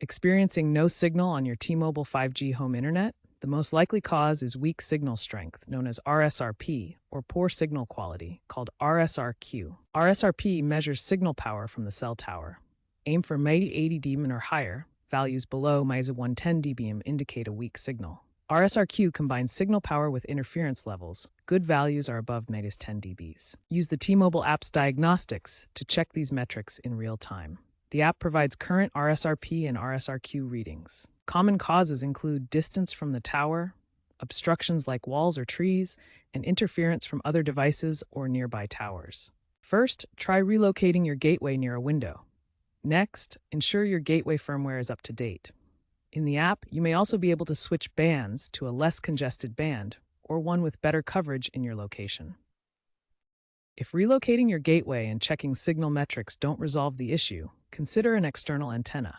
Experiencing no signal on your T-Mobile 5G home internet? The most likely cause is weak signal strength, known as RSRP, or poor signal quality, called RSRQ. RSRP measures signal power from the cell tower. Aim for MIDI 80 dBm or higher. Values below MIDI 110 dBm indicate a weak signal. RSRQ combines signal power with interference levels. Good values are above MIDI 10 dBs. Use the T-Mobile app's diagnostics to check these metrics in real time. The app provides current RSRP and RSRQ readings. Common causes include distance from the tower, obstructions like walls or trees, and interference from other devices or nearby towers. First, try relocating your gateway near a window. Next, ensure your gateway firmware is up to date. In the app, you may also be able to switch bands to a less congested band or one with better coverage in your location. If relocating your gateway and checking signal metrics don't resolve the issue, consider an external antenna.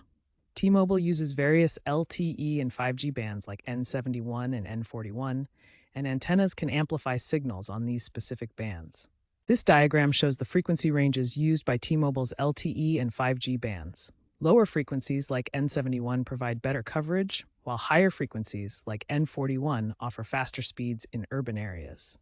T-Mobile uses various LTE and 5G bands like N71 and N41, and antennas can amplify signals on these specific bands. This diagram shows the frequency ranges used by T-Mobile's LTE and 5G bands. Lower frequencies like N71 provide better coverage, while higher frequencies like N41 offer faster speeds in urban areas.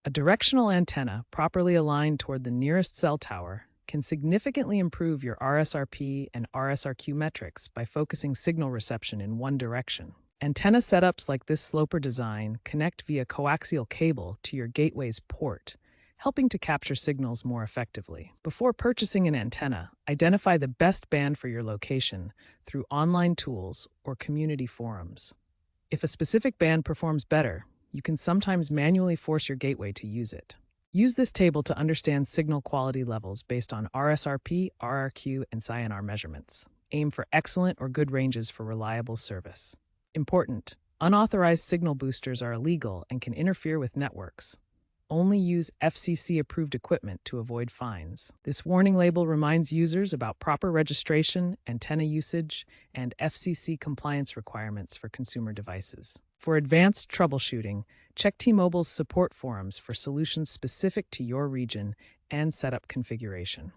A directional antenna, properly aligned toward the nearest cell tower, can significantly improve your RSRP and RSRQ metrics by focusing signal reception in one direction. Antenna setups like this sloper design connect via coaxial cable to your gateway's port, helping to capture signals more effectively. Before purchasing an antenna, identify the best band for your location through online tools or community forums. If a specific band performs better, you can sometimes manually force your gateway to use it. Use this table to understand signal quality levels based on RSRP, RRQ, and CINR measurements. Aim for excellent or good ranges for reliable service. Important: unauthorized signal boosters are illegal and can interfere with networks. Only use FCC-approved equipment to avoid fines. This warning label reminds users about proper registration, antenna usage, and FCC compliance requirements for consumer devices. For advanced troubleshooting, check T-Mobile's support forums for solutions specific to your region and setup configuration.